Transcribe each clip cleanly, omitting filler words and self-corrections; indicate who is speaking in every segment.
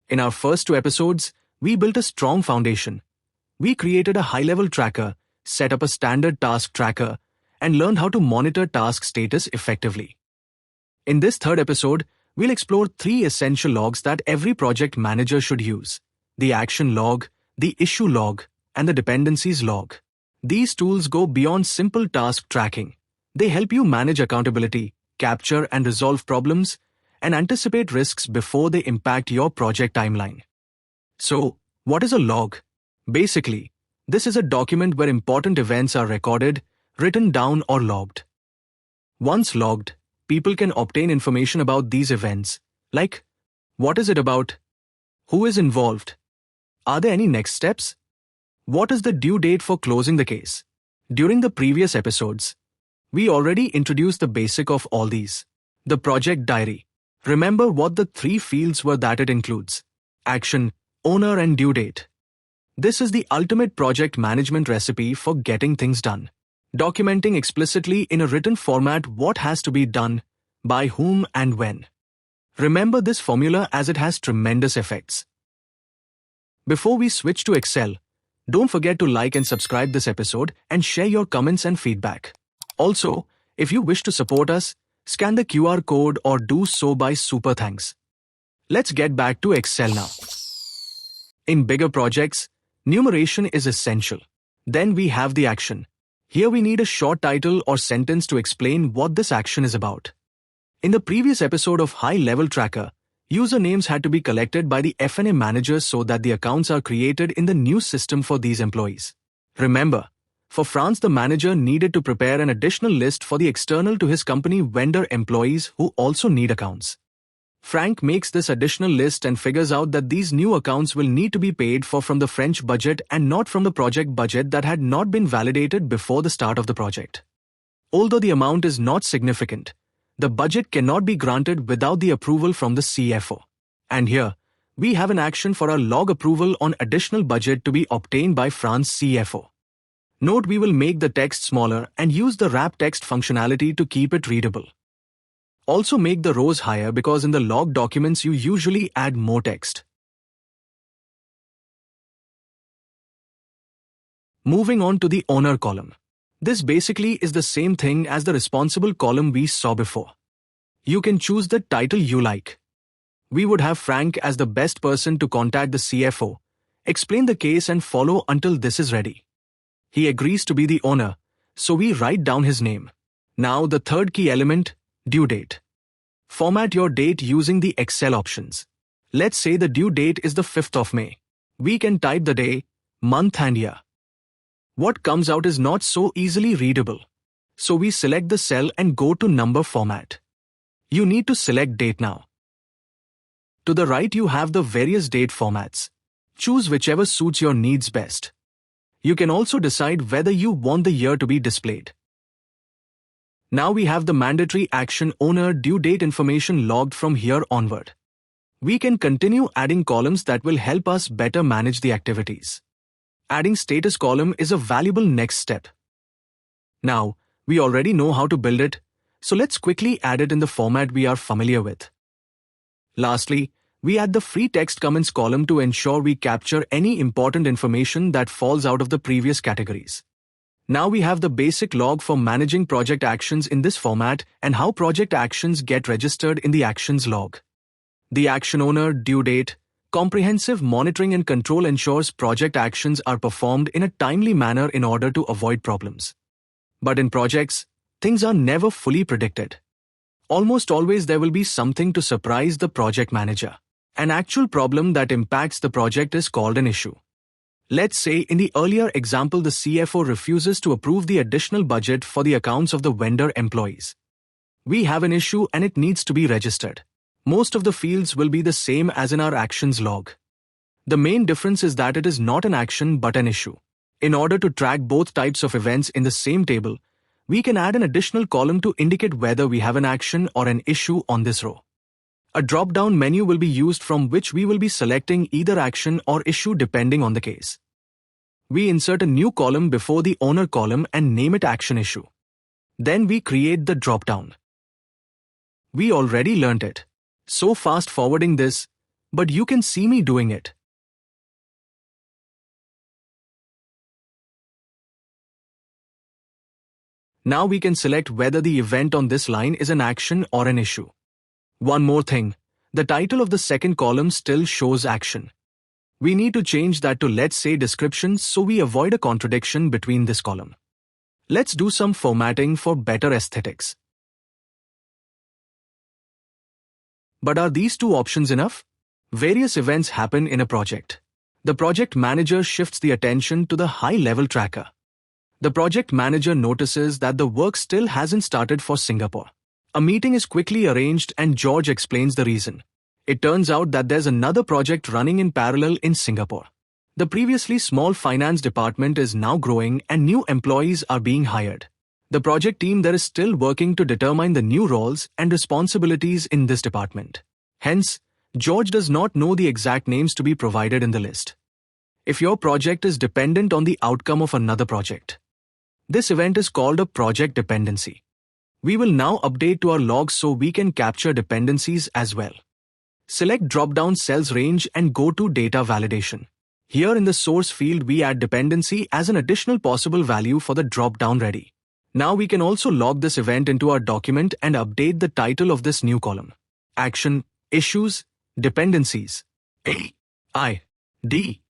Speaker 1: In our first two episodes, we built a strong foundation. We created a high-level tracker, set up a standard task tracker, and learned how to monitor task status effectively. In this third episode, we'll explore three essential logs that every project manager should use: the action log, the issue log, and the dependencies log. These tools go beyond simple task tracking. They help you manage accountability, capture and resolve problems, and anticipate risks before they impact your project timeline. So, what is a log? Basically, this is a document where important events are recorded, written down or logged. Once logged, people can obtain information about these events, like what is it about? Who is involved? Are there any next steps? What is the due date for closing the case? During the previous episodes, we already introduced the basic of all these. The project diary. Remember what the three fields were that it includes: action, owner, and due date. This is the ultimate project management recipe for getting things done. Documenting explicitly in a written format what has to be done, by whom and when. Remember this formula as it has tremendous effects. Before we switch to Excel, don't forget to like and subscribe this episode and share your comments and feedback. Also, if you wish to support us, scan the QR code or do so by super thanks. Let's get back to Excel now. In bigger projects, numeration is essential. Then we have the action. Here we need a short title or sentence to explain what this action is about. In the previous episode of High Level Tracker, usernames had to be collected by the F&A manager so that the accounts are created in the new system for these employees. Remember, for France, the manager needed to prepare an additional list for the external to his company vendor employees who also need accounts. Frank makes this additional list and figures out that these new accounts will need to be paid for from the French budget and not from the project budget that had not been validated before the start of the project. Although the amount is not significant, the budget cannot be granted without the approval from the CFO. And here, we have an action for our log approval on additional budget to be obtained by France CFO. Note we will make the text smaller and use the wrap text functionality to keep it readable. Also make the rows higher because in the log documents you usually add more text. Moving on to the owner column. This basically is the same thing as the responsible column we saw before. You can choose the title you like. We would have Frank as the best person to contact the CFO, explain the case and follow until this is ready. He agrees to be the owner, so we write down his name. Now the third key element, due date. Format your date using the Excel options. Let's say the due date is the 5th of May. We can type the day, month and year. What comes out is not so easily readable. So we select the cell and go to number format. You need to select date now. To the right you have the various date formats. Choose whichever suits your needs best. You can also decide whether you want the year to be displayed. Now we have the mandatory action owner due date information logged from here onward. We can continue adding columns that will help us better manage the activities. Adding status column is a valuable next step. Now, we already know how to build it, so let's quickly add it in the format we are familiar with. Lastly, we add the free text comments column to ensure we capture any important information that falls out of the previous categories. Now we have the basic log for managing project actions in this format and how project actions get registered in the actions log. The action owner, due date, comprehensive monitoring and control ensures project actions are performed in a timely manner in order to avoid problems. But in projects, things are never fully predicted. Almost always there will be something to surprise the project manager. An actual problem that impacts the project is called an issue. Let's say in the earlier example the CFO refuses to approve the additional budget for the accounts of the vendor employees. We have an issue and it needs to be registered. Most of the fields will be the same as in our actions log. The main difference is that it is not an action but an issue. In order to track both types of events in the same table, we can add an additional column to indicate whether we have an action or an issue on this row. A drop-down menu will be used from which we will be selecting either action or issue depending on the case. We insert a new column before the owner column and name it action issue. Then we create the drop-down. We already learnt it. So fast forwarding this, but you can see me doing it. Now we can select whether the event on this line is an action or an issue. One more thing, the title of the second column still shows action. We need to change that to, let's say, description, so we avoid a contradiction between this column. Let's do some formatting for better aesthetics. But are these two options enough? Various events happen in a project. The project manager shifts the attention to the high-level tracker. The project manager notices that the work still hasn't started for Singapore. A meeting is quickly arranged and George explains the reason. It turns out that there's another project running in parallel in Singapore. The previously small finance department is now growing and new employees are being hired. The project team there is still working to determine the new roles and responsibilities in this department. Hence, George does not know the exact names to be provided in the list. If your project is dependent on the outcome of another project, this event is called a project dependency. We will now update to our logs so we can capture dependencies as well. Select drop-down cells range and go to data validation. Here in the source field we add dependency as an additional possible value for the drop-down ready. Now we can also log this event into our document and update the title of this new column. Action, issues, dependencies. A, I, D.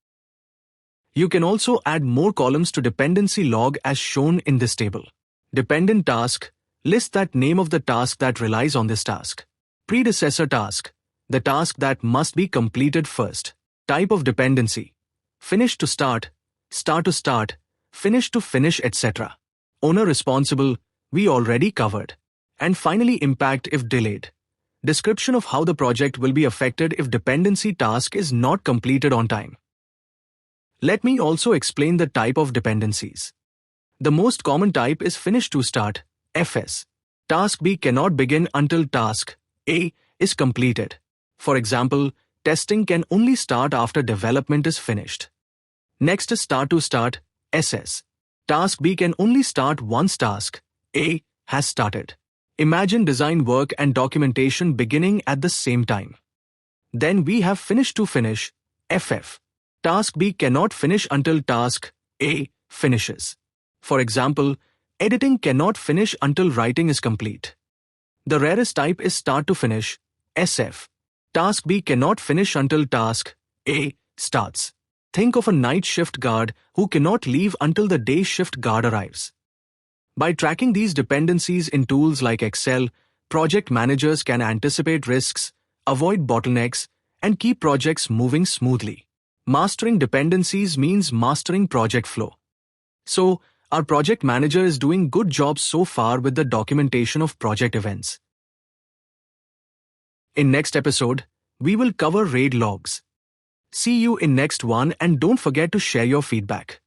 Speaker 1: You can also add more columns to dependency log as shown in this table. Dependent task, list that name of the task that relies on this task. Predecessor task, the task that must be completed first. Type of dependency, finish to start, start to start, finish to finish, etc. Owner responsible, we already covered. And finally, impact if delayed. Description of how the project will be affected if dependency task is not completed on time. Let me also explain the type of dependencies. The most common type is finish to start, FS. Task B cannot begin until task A is completed. For example, testing can only start after development is finished. Next is start to start, SS. Task B can only start once task A has started. Imagine design work and documentation beginning at the same time. Then we have finish to finish, FF. Task B cannot finish until task A finishes. For example, editing cannot finish until writing is complete. The rarest type is start to finish, SF. Task B cannot finish until task A starts. Think of a night shift guard who cannot leave until the day shift guard arrives. By tracking these dependencies in tools like Excel, project managers can anticipate risks, avoid bottlenecks, and keep projects moving smoothly. Mastering dependencies means mastering project flow. So, our project manager is doing good job so far with the documentation of project events. In next episode, we will cover RAID logs. See you in next one and don't forget to share your feedback.